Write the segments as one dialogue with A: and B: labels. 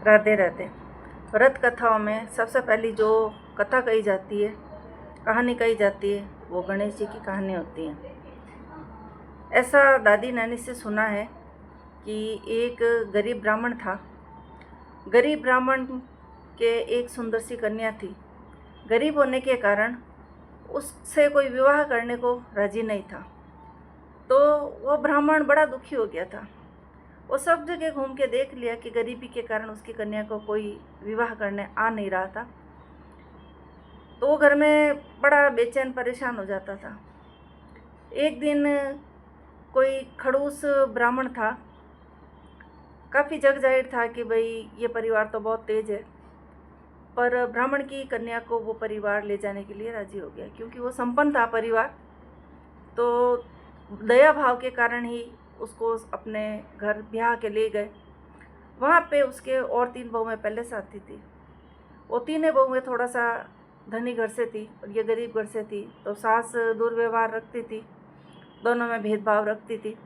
A: राधे राधे। व्रत कथाओं में सबसे पहली जो कथा कही जाती है, कहानी कही जाती है, वो गणेश जी की कहानी होती है। ऐसा दादी नानी से सुना है कि एक गरीब ब्राह्मण था। गरीब ब्राह्मण के एक सुंदर सी कन्या थी। गरीब होने के कारण उससे कोई विवाह करने को राजी नहीं था। तो वो ब्राह्मण बड़ा दुखी हो गया था। वो सब जगह घूम के देख लिया कि गरीबी के कारण उसकी कन्या को कोई विवाह करने आ नहीं रहा था। तो वो घर में बड़ा बेचैन परेशान हो जाता था। एक दिन कोई खड़ूस ब्राह्मण था, काफ़ी जग जाहिर था कि भाई ये परिवार तो बहुत तेज है, पर ब्राह्मण की कन्या को वो परिवार ले जाने के लिए राजी हो गया, क्योंकि वो संपन्न था परिवार। तो दया भाव के कारण ही उसको अपने घर ब्याह के ले गए। वहाँ पे उसके और 3 बहुएं पहले से आती थी। वो तीनों बहुएं थोड़ा सा धनी घर से थी और ये गरीब घर से थी। तो सास दुर्व्यवहार रखती थी, दोनों में भेदभाव रखती थी।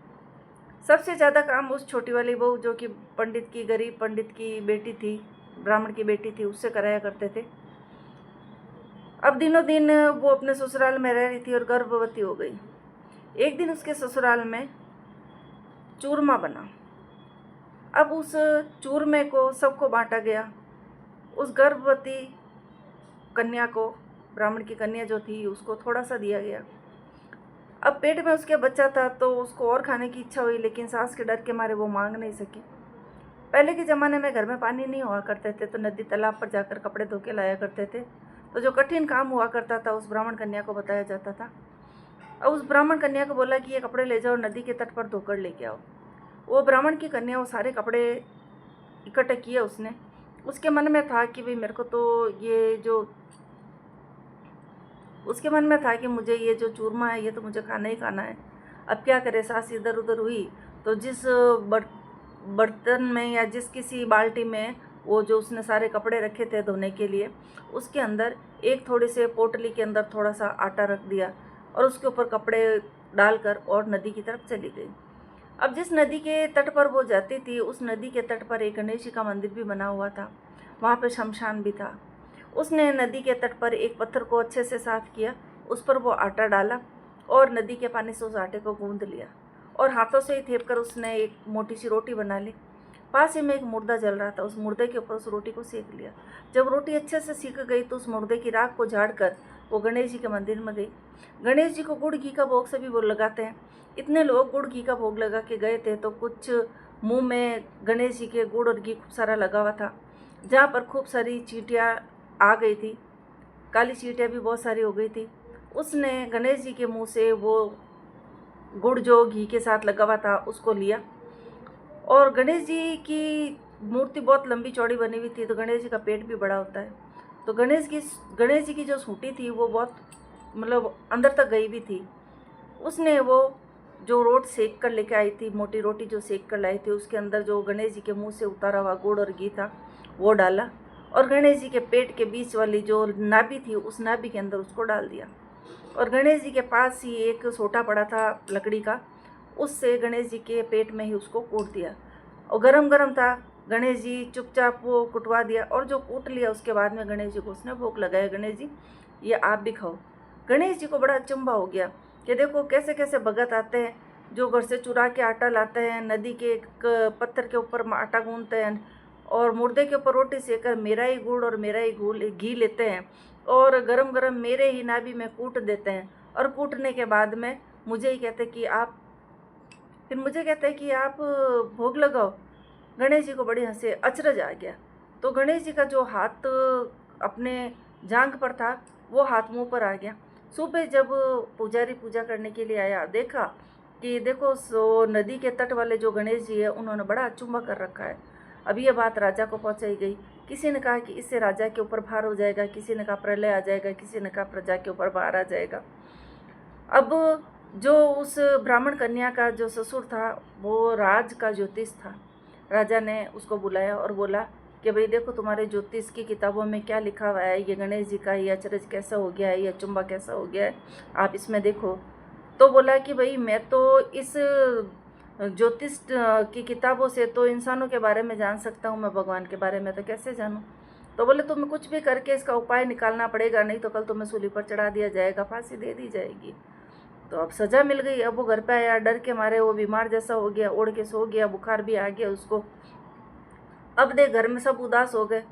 A: सबसे ज़्यादा काम उस छोटी वाली बहू, जो कि पंडित की, गरीब पंडित की बेटी थी, ब्राह्मण की बेटी थी, उससे कराया करते थे। अब दिनों दिन वो अपने ससुराल में रह रही थी और गर्भवती हो गई। एक दिन उसके ससुराल में चूरमा बना। अब उस चूरमे को सबको बांटा गया। उस गर्भवती कन्या को, ब्राह्मण की कन्या जो थी, उसको थोड़ा सा दिया गया। अब पेट में उसके बच्चा था तो उसको और खाने की इच्छा हुई, लेकिन सास के डर के मारे वो मांग नहीं सकी। पहले के ज़माने में घर में पानी नहीं हुआ करते थे, तो नदी तालाब पर जाकर कपड़े धो के लाया करते थे। तो जो कठिन काम हुआ करता था उस ब्राह्मण कन्या को बताया जाता था। अब उस ब्राह्मण कन्या को बोला कि ये कपड़े ले जाओ, नदी के तट पर धोकर लेके आओ। वो ब्राह्मण की कन्या वो सारे कपड़े इकट्ठे किए उसने। उसके मन में था कि भाई मेरे को तो ये जो उसके मन में था कि मुझे ये जो चूरमा है ये तो मुझे खाना ही खाना है। अब क्या करे, सास इधर उधर हुई तो जिस बर्तन में या जिस किसी बाल्टी में वो जो उसने सारे कपड़े रखे थे धोने के लिए, उसके अंदर एक थोड़ी से पोटली के अंदर थोड़ा सा आटा रख दिया और उसके ऊपर कपड़े डालकर और नदी की तरफ चली गई। अब जिस नदी के तट पर वो जाती थी, उस नदी के तट पर एक गणेश जी का मंदिर भी बना हुआ था। वहाँ पे शमशान भी था। उसने नदी के तट पर एक पत्थर को अच्छे से साफ किया, उस पर वो आटा डाला और नदी के पानी से उस आटे को गूंद लिया और हाथों से ही थेप कर उसने एक मोटी सी रोटी बना ली। पास ही में एक मुर्दा जल रहा था, उस मुर्दे के ऊपर उस रोटी को सेक लिया। जब रोटी अच्छे से सीख गई तो उस मुर्दे की राख को झाड़कर वो गणेश जी के मंदिर में गई। गणेश जी को गुड़ घी का भोग सभी वो लगाते हैं। इतने लोग गुड़ घी का भोग लगा के गए थे तो कुछ मुंह में गणेश जी के गुड़ और घी खूब सारा लगा हुआ था। जहाँ पर खूब सारी चींटियाँ आ गई थी, काली चींटियाँ भी बहुत सारी हो गई थी। उसने गणेश जी के मुंह से वो गुड़ जो घी के साथ लगा हुआ था उसको लिया। और गणेश जी की मूर्ति बहुत लंबी चौड़ी बनी हुई थी, तो गणेश जी का पेट भी बड़ा होता है। तो गणेश जी की जो सूंटी थी वो बहुत मतलब अंदर तक गई भी थी। उसने वो जो रोट सेक कर लेके आई थी, मोटी रोटी जो सेक कर लाई थी, उसके अंदर जो गणेश जी के मुंह से उतारा हुआ गुड़ और घी था वो डाला और गणेश जी के पेट के बीच वाली जो नाभि थी उस नाभि के अंदर उसको डाल दिया। और गणेश जी के पास ही एक सोटा पड़ा था लकड़ी का, उससे गणेश जी के पेट में ही उसको कूट दिया। और गरम गरम था। गणेश जी चुपचाप वो कुटवा दिया और जो कूट लिया उसके बाद में गणेश जी को उसने भोग लगाया, गणेश जी ये आप भी खाओ। गणेश जी को बड़ा अचंभा हो गया कि देखो कैसे कैसे भगत आते हैं जो घर से चुरा के आटा लाते हैं, नदी के एक पत्थर के ऊपर आटा गूंथते हैं और मुर्दे के ऊपर रोटी सेकर मेरा ही गुड़ और मेरा ही घी लेते हैं और गरम गरम मेरे ही नाभि में कूट देते हैं और कूटने के बाद में मुझे ही कहते कि आप भोग लगाओ। गणेश जी को बड़ी हंसी, अचरज आ गया। तो गणेश जी का जो हाथ अपने जांघ पर था वो हाथ मुंह पर आ गया। सुबह जब पुजारी पूजा करने के लिए आया, देखा कि देखो सो नदी के तट वाले जो गणेश जी है उन्होंने बड़ा अचंभा कर रखा है। अब ये बात राजा को पहुंचाई गई। किसी ने कहा कि इससे राजा के ऊपर भार हो जाएगा, किसी ने कहा प्रलय आ जाएगा, किसी ने कहा प्रजा के ऊपर भार आ जाएगा। अब जो उस ब्राह्मण कन्या का जो ससुर था वो राज का ज्योतिष था। राजा ने उसको बुलाया और बोला कि भाई देखो तुम्हारे ज्योतिष की किताबों में क्या लिखा हुआ है, ये गणेश जी का ये अचरज कैसा हो गया है, ये अचंभा कैसा हो गया है, आप इसमें देखो। तो बोला कि भाई मैं तो इस ज्योतिष की किताबों से तो इंसानों के बारे में जान सकता हूँ, मैं भगवान के बारे में तो कैसे जानूँ। तो बोले तुम्हें कुछ भी करके इसका उपाय निकालना पड़ेगा, नहीं तो कल तुम्हें सूली पर चढ़ा दिया जाएगा, फांसी दे दी जाएगी। तो अब सज़ा मिल गई। अब वो घर पे आया, डर के मारे वो बीमार जैसा हो गया, ओढ़ के सो गया, बुखार भी आ गया उसको। अब देख घर में सब उदास हो गए।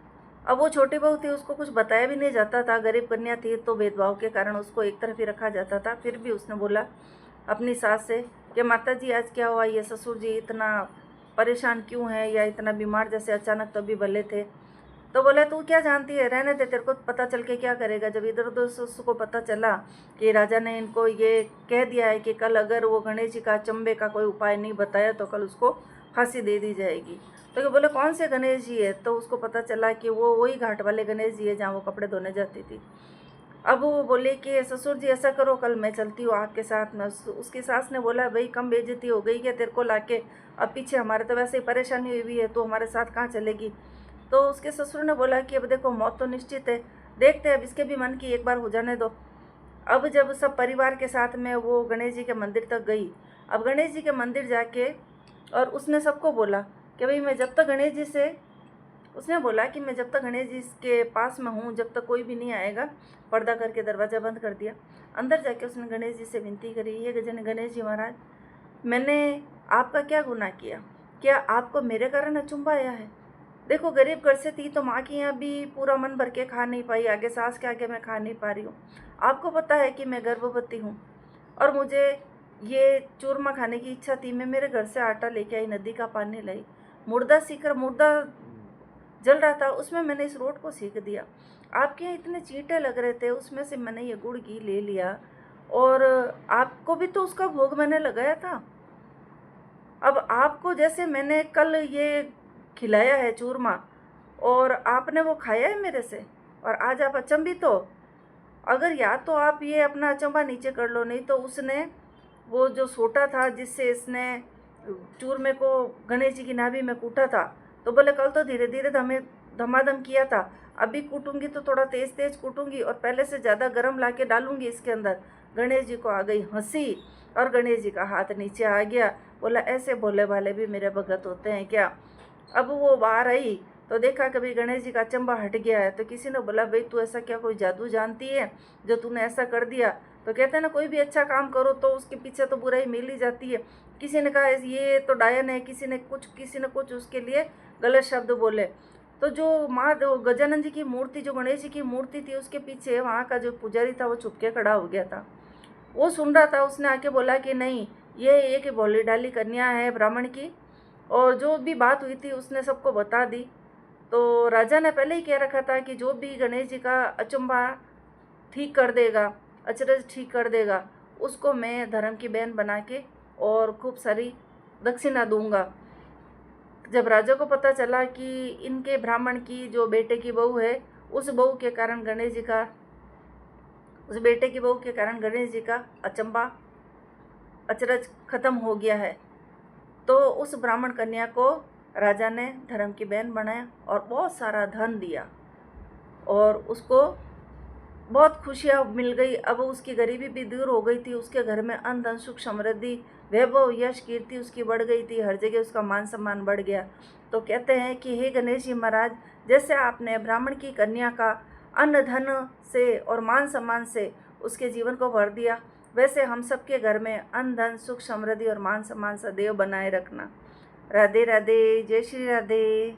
A: अब वो छोटी बहू थी, उसको कुछ बताया भी नहीं जाता था, गरीब कन्या थी तो भेदभाव के कारण उसको एक तरफ ही रखा जाता था। फिर भी उसने बोला अपनी सास से कि माता जी आज क्या हुआ, ये ससुर जी इतना परेशान क्यों है, या इतना बीमार जैसे अचानक तो अभी भले थे। तो बोले तू क्या जानती है, रहने दे, तेरे को पता चल के क्या करेगा। जब इधर उधर से उसको पता चला कि राजा ने इनको ये कह दिया है कि कल अगर वो गणेश जी का अचंबे का कोई उपाय नहीं बताया तो कल उसको फांसी दे दी जाएगी। तो बोले कौन से गणेश जी है, तो उसको पता चला कि वो वही घाट वाले गणेश जी है जहाँ वो कपड़े धोने जाती थी। अब वो बोले कि ससुर जी ऐसा करो, कल मैं चलती हूँ आपके साथ में। उसकी सास ने बोला भाई कम बेइज्जती हो गई क्या तेरे को लाके, अब पीछे हमारे तो वैसे ही परेशानी हुई है, तो हमारे साथ कहाँ चलेगी। तो उसके ससुर ने बोला कि अब देखो मौत तो निश्चित है, देखते हैं अब इसके भी मन की एक बार हो जाने दो। अब जब सब परिवार के साथ में वो गणेश जी के मंदिर तक गई, अब गणेश जी के मंदिर जाके और उसने सबको बोला कि भाई मैं जब तक गणेश जी से, उसने बोला कि मैं जब तक गणेश जी के पास में हूँ, जब तक कोई भी नहीं आएगा, पर्दा करके दरवाज़ा बंद कर दिया। अंदर जाके उसने गणेश जी से विनती करी, ये गणेश जी महाराज, मैंने आपका क्या गुनाह किया, क्या आपको मेरे कारण अचंभा आया है। देखो गरीब घर से थी तो माँ के यहाँ भी पूरा मन भर के खा नहीं पाई, आगे सास के आगे मैं खा नहीं पा रही हूँ। आपको पता है कि मैं गर्भवती हूँ और मुझे ये चूरमा खाने की इच्छा थी। मैं मेरे घर से आटा लेके आई, नदी का पानी लाई, मुर्दा सीकर मुर्दा जल रहा था, उसमें मैंने इस रोट को सीख दिया। आपके यहाँ इतने चींटे लग रहे थे, उसमें से मैंने ये गुड़ घी ले लिया और आपको भी तो उसका भोग मैंने लगाया था। अब आपको जैसे मैंने कल ये खिलाया है चूरमा और आपने वो खाया है मेरे से, और आज आप अचंभित हो। अगर या तो आप ये अपना अचंभा नीचे कर लो, नहीं तो उसने वो जो सोटा था जिससे इसने चूरमे को गणेश जी की नाभि में कूटा था, तो बोले कल तो धीरे धीरे धमाधम किया था, अभी कूटूंगी तो थोड़ा तेज तेज कूटूंगी और पहले से ज़्यादा गर्म ला के डालूंगी इसके अंदर। गणेश जी को आ गई हंसी और गणेश जी का हाथ नीचे आ गया। बोला ऐसे भोले भाले भी मेरे भगत होते हैं क्या। अब वो बाहर आई तो देखा कभी गणेश जी का अचंबा हट गया है। तो किसी ने बोला भाई तू ऐसा क्या कोई जादू जानती है जो तूने ऐसा कर दिया। तो कहते हैं ना कोई भी अच्छा काम करो तो उसके पीछे तो बुराई मिल ही जाती है। किसी ने कहा ये तो डायन है, किसी ने कुछ उसके लिए गलत शब्द बोले। तो जो माँ गजानंद जी की मूर्ति, जो गणेश जी की मूर्ति थी, उसके पीछे वहाँ का जो पुजारी था वो छुपके खड़ा हो गया था। वो सुन रहा था, उसने आके बोला कि नहीं, ये एक भोली डाली कन्या है ब्राह्मण की, और जो भी बात हुई थी उसने सबको बता दी। तो राजा ने पहले ही कह रखा था कि जो भी गणेश जी का अचंबा ठीक कर देगा, अचरज ठीक कर देगा, उसको मैं धर्म की बहन बना के और खूब सारी दक्षिणा दूंगा। जब राजा को पता चला कि इनके ब्राह्मण की जो बेटे की बहू है, उस बहू के कारण गणेश जी का, उस बेटे की बहू के कारण गणेश जी का अचंबा अचरज खत्म हो गया है, तो उस ब्राह्मण कन्या को राजा ने धर्म की बहन बनाया और बहुत सारा धन दिया और उसको बहुत खुशियाँ मिल गई। अब उसकी गरीबी भी दूर हो गई थी, उसके घर में अन्न धन सुख समृद्धि वैभव यश कीर्ति उसकी बढ़ गई थी, हर जगह उसका मान सम्मान बढ़ गया। तो कहते हैं कि हे गणेश जी महाराज, जैसे आपने ब्राह्मण की कन्या का अन्न धन से और मान सम्मान से उसके जीवन को भर दिया, वैसे हम सबके घर में अन्न धन सुख समृद्धि और मान सम्मान सदैव बनाए रखना। राधे राधे, जय श्री राधे।